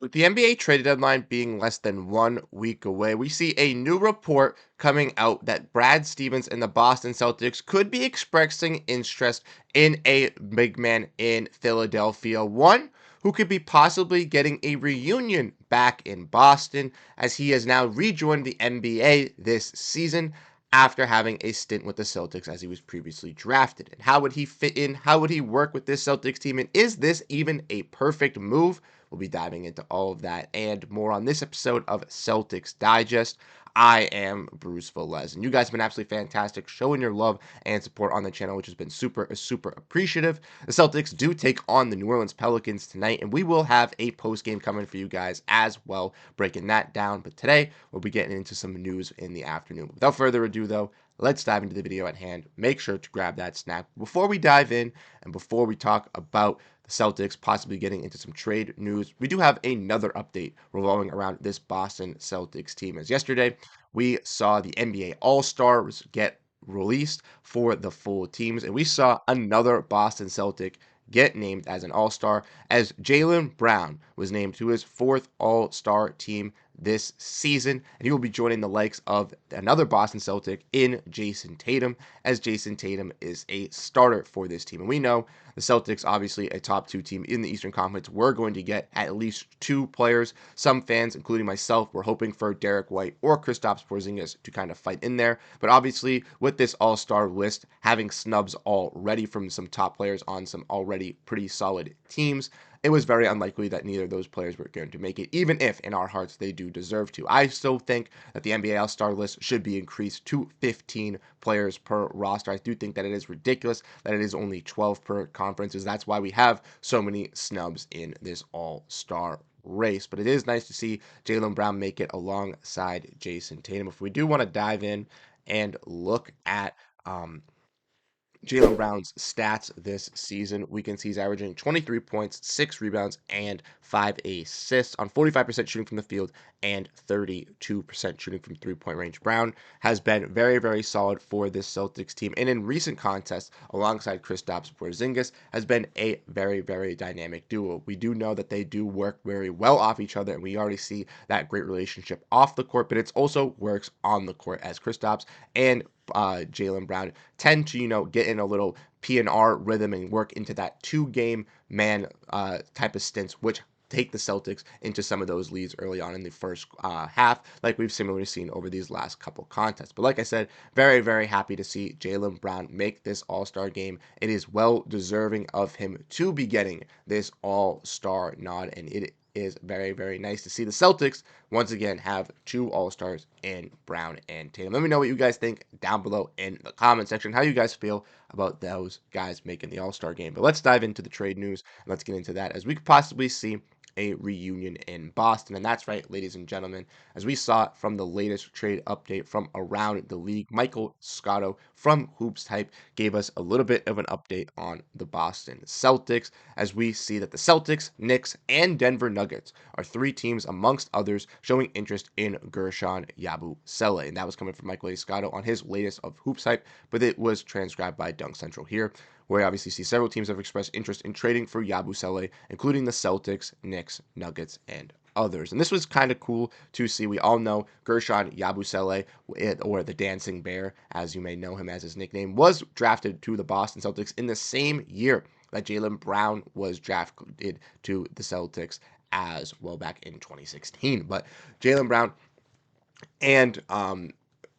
With the NBA trade deadline being less than 1 week away, we see a new report coming out that Brad Stevens and the Boston Celtics could be expressing interest in a big man in Philadelphia. One who could be possibly getting a reunion back in Boston as he has now rejoined the NBA this season after having a stint with the Celtics as he was previously drafted. And how would he fit in? How would he work with this Celtics team? And is this even a perfect move? We'll be diving into all of that and more on this episode of Celtics Digest. I am Bruce Velez, and you guys have been absolutely fantastic showing your love and support on the channel, which has been super appreciative. The Celtics do take on the New Orleans Pelicans tonight, and we will have a post game coming for you guys as well, breaking that down. But today, we'll be getting into some news in the afternoon. Without further ado, though, let's dive into the video at hand. Make sure to grab that snack. Before we dive in and before we talk about the Celtics possibly getting into some trade news, we do have another update revolving around this Boston Celtics team. As yesterday, we saw the NBA All-Stars get released for the full teams, and we saw another Boston Celtic get named as an All-Star as Jaylen Brown was named to his fourth All-Star team this season, and he will be joining the likes of another Boston Celtic in Jayson Tatum, as Jayson Tatum is a starter for this team. And we know the Celtics, obviously a top 2 team in the Eastern Conference, were going to get at least 2 players. Some fans, including myself, were hoping for Derrick White or Kristaps Porziņģis to kind of fight in there. But obviously, with this all-star list, having snubs already from some top players on some already pretty solid teams, it was very unlikely that neither of those players were going to make it, even if in our hearts they do deserve to. I still think that the NBA All-Star list should be increased to 15 players per roster. I do think that it is ridiculous that it is only 12 per conference, as that's why we have so many snubs in this All-Star race. But it is nice to see Jaylen Brown make it alongside Jayson Tatum. If we do want to dive in and look at Jaylen Brown's stats this season, we can see he's averaging 23 points, 6 rebounds, and 5 assists on 45% shooting from the field and 32% shooting from three-point range. Brown has been very solid for this Celtics team, and in recent contests, alongside Kristaps Porziņģis, has been a very dynamic duo. We do know that they do work very well off each other, and we already see that great relationship off the court, but it also works on the court as Kristaps and Jaylen Brown tend to, get in a little P&R rhythm and work into that 2-game man type of stints, which take the Celtics into some of those leads early on in the first half, like we've similarly seen over these last couple contests. But like I said, very happy to see Jaylen Brown make this All-Star game. It is well deserving of him to be getting this All-Star nod, and it is very nice to see the Celtics once again have 2 All-Stars in Brown and Tatum. Let me know what you guys think down below in the comment section, how you guys feel about those guys making the All-Star game. But let's dive into the trade news, and let's get into that as we could possibly see a reunion in Boston. And that's right, ladies and gentlemen, as we saw from the latest trade update from around the league, Michael Scotto from Hoops Type gave us a little bit of an update on the Boston Celtics, as we see that the Celtics, Knicks, and Denver Nuggets are 3 teams amongst others showing interest in Guerschon Yabusele. And that was coming from Michael A. Scotto on his latest of Hoops Hype, but it was transcribed by Dunk Central here, where we obviously see several teams have expressed interest in trading for Yabusele, including the Celtics, Knicks, Nuggets, and others. And this was kind of cool to see. We all know Guerschon Yabusele, or the Dancing Bear, as you may know him as his nickname, was drafted to the Boston Celtics in the same year that Jaylen Brown was drafted to the Celtics as well, back in 2016. But Jaylen Brown and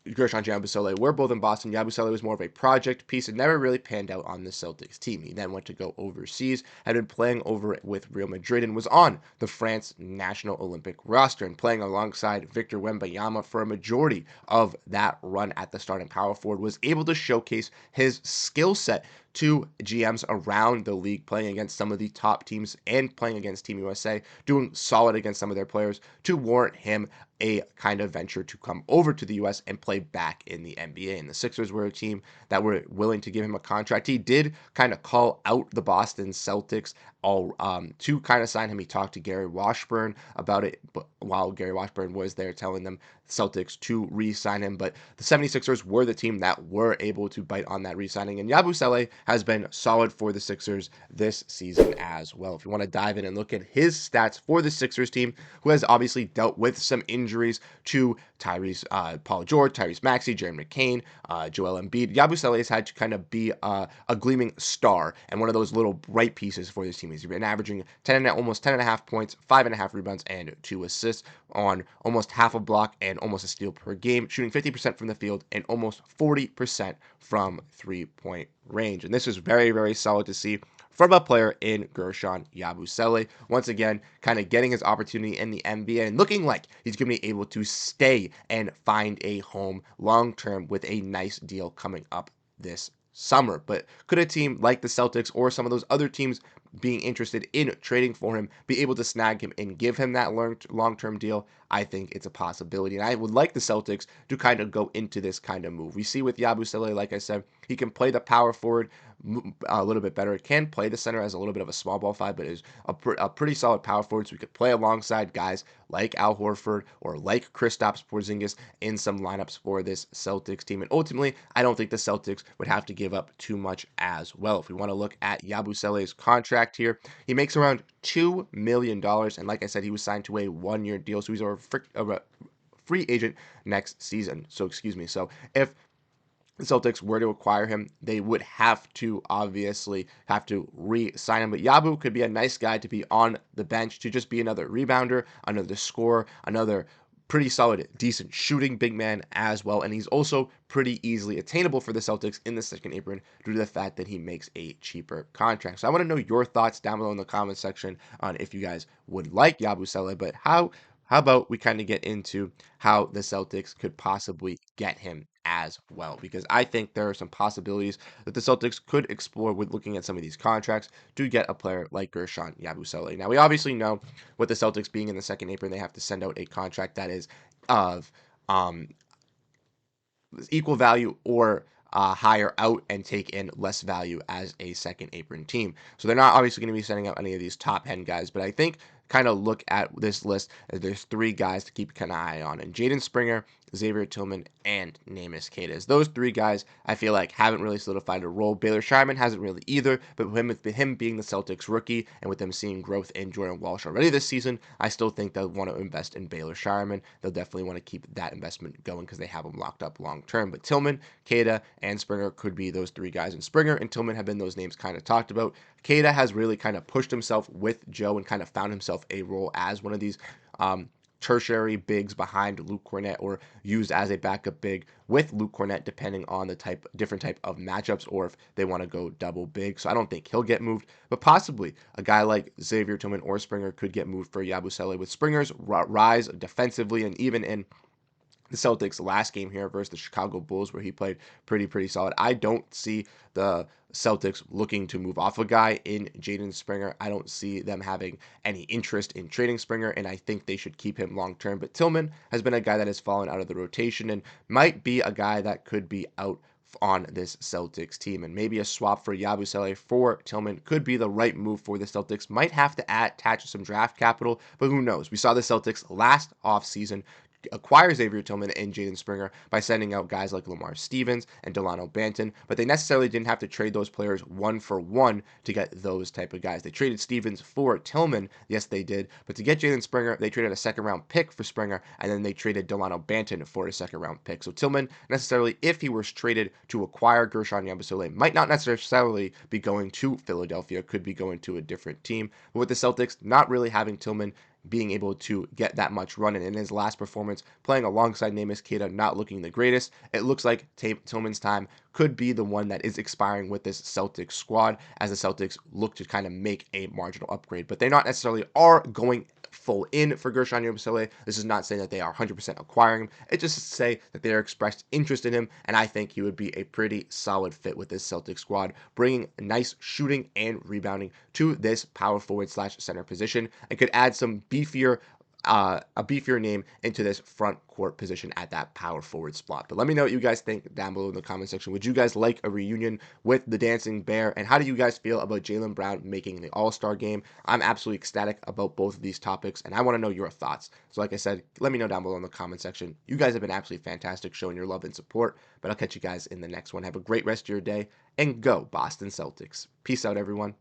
Guerschon Yabusele were both in Boston. Yabusele was more of a project piece and never really panned out on the Celtics team. He then went to go overseas, had been playing over with Real Madrid, and was on the France national Olympic roster and playing alongside Victor Wembanyama for a majority of that run at the starting power forward. Was able to showcase his skill set to GMs around the league, playing against some of the top teams and playing against Team USA, doing solid against some of their players to warrant him a kind of venture to come over to the US and play back in the NBA. And the Sixers were a team that were willing to give him a contract. He did kind of call out the Boston Celtics all to kind of sign him. He talked to Gary Washburn about it, but while Gary Washburn was there telling them Celtics to re-sign him, but the 76ers were the team that were able to bite on that re-signing, and Yabusele has been solid for the Sixers this season as well. If you want to dive in and look at his stats for the Sixers team, who has obviously dealt with some injuries to Paul George, Tyrese Maxey, Jaron McCain, Joel Embiid, Yabusele has had to kind of be a gleaming star and one of those little bright pieces for this team. He's been averaging almost 10.5 points, 5.5 rebounds, and 2 assists on almost half a block and almost a steal per game, shooting 50% from the field and almost 40% from three-point range. And this is very, very solid to see from a player in Guerschon Yabusele. Once again, kind of getting his opportunity in the NBA and looking like he's going to be able to stay and find a home long term with a nice deal coming up this summer. But could a team like the Celtics or some of those other teams being interested in trading for him be able to snag him and give him that long-term deal? I think it's a possibility. And I would like the Celtics to kind of go into this kind of move. We see with Yabusele, like I said, he can play the power forward a little bit better. It can play the center as a little bit of a small ball five, but is a pretty solid power forward. So we could play alongside guys like Al Horford or like Kristaps Porziņģis in some lineups for this Celtics team. And ultimately, I don't think the Celtics would have to give up too much as well. If we want to look at Yabusele's contract here, he makes around $2 million. And like I said, he was signed to a one-year deal. So he's a free agent next season. So if the Celtics were to acquire him, they would have to re-sign him. But Yabu could be a nice guy to be on the bench, to just be another rebounder, another scorer, another pretty solid, decent shooting big man as well. And he's also pretty easily attainable for the Celtics in the second apron due to the fact that he makes a cheaper contract. So I want to know your thoughts down below in the comment section on if you guys would like Yabusele, but how about we kind of get into how the Celtics could possibly get him as well? Because I think there are some possibilities that the Celtics could explore with looking at some of these contracts to get a player like Guerschon Yabusele. Now, we obviously know with the Celtics being in the second apron, they have to send out a contract that is of equal value or higher out and take in less value as a second apron team. So they're not obviously going to be sending out any of these top end guys, but I think kind of look at this list as there's 3 guys to keep an eye on, and Jaden Springer, Xavier Tillman, and Neemias Queta. Those 3 guys I feel like haven't really solidified a role. Baylor Scheierman hasn't really either, but with him being the Celtics rookie and with them seeing growth in Jordan Walsh already this season, I still think they'll want to invest in Baylor Scheierman. They'll definitely want to keep that investment going because they have him locked up long term. But Tillman, Queta, and Springer could be those 3 guys, and Springer and Tillman have been those names kind of talked about. Queta has really kind of pushed himself with Joe and kind of found himself a role as one of these tertiary bigs behind Luke Cornett, or used as a backup big with Luke Cornett, depending on the different type of matchups, or if they want to go double big. So I don't think he'll get moved, but possibly a guy like Xavier Tillman or Springer could get moved for Yabusele. With Springer's rise defensively, and even in the Celtics last game here versus the Chicago Bulls, where he played pretty solid, I don't see the Celtics looking to move off a guy in Jaden Springer. I don't see them having any interest in trading Springer, and I think they should keep him long term. But Tillman has been a guy that has fallen out of the rotation and might be a guy that could be out on this Celtics team, and maybe a swap for Yabusele for Tillman could be the right move for the Celtics. Might have to attach some draft capital, but who knows? We saw the Celtics last offseason acquire Xavier Tillman and Jaden Springer by sending out guys like Lamar Stevens and Delano Banton, but they necessarily didn't have to trade those players one for one to get those type of guys. They traded Stevens for Tillman, yes they did, but to get Jaden Springer, they traded a second round pick for Springer, and then they traded Delano Banton for a second round pick. So Tillman, necessarily, if he was traded to acquire Guerschon Yabusele, might not necessarily be going to Philadelphia, could be going to a different team. But with the Celtics not really having Tillman being able to get that much run, and in his last performance playing alongside Neemias Queta not looking the greatest, it looks like Tillman's time could be the one that is expiring with this Celtics squad as the Celtics look to kind of make a marginal upgrade. But they not necessarily are going full in for Guerschon Yabusele. This is not saying that they are 100% acquiring him. It just to say that they are expressed interest in him, and I think he would be a pretty solid fit with this Celtics squad, bringing nice shooting and rebounding to this power forward / center position, and could add some beefier a beefier name into this front court position at that power forward spot. But let me know what you guys think down below in the comment section. Would you guys like a reunion with the Dancing Bear? And how do you guys feel about Jaylen Brown making the All-Star game? I'm absolutely ecstatic about both of these topics, and I want to know your thoughts. So like I said, let me know down below in the comment section. You guys have been absolutely fantastic showing your love and support, but I'll catch you guys in the next one. Have a great rest of your day, and go Boston Celtics. Peace out, everyone.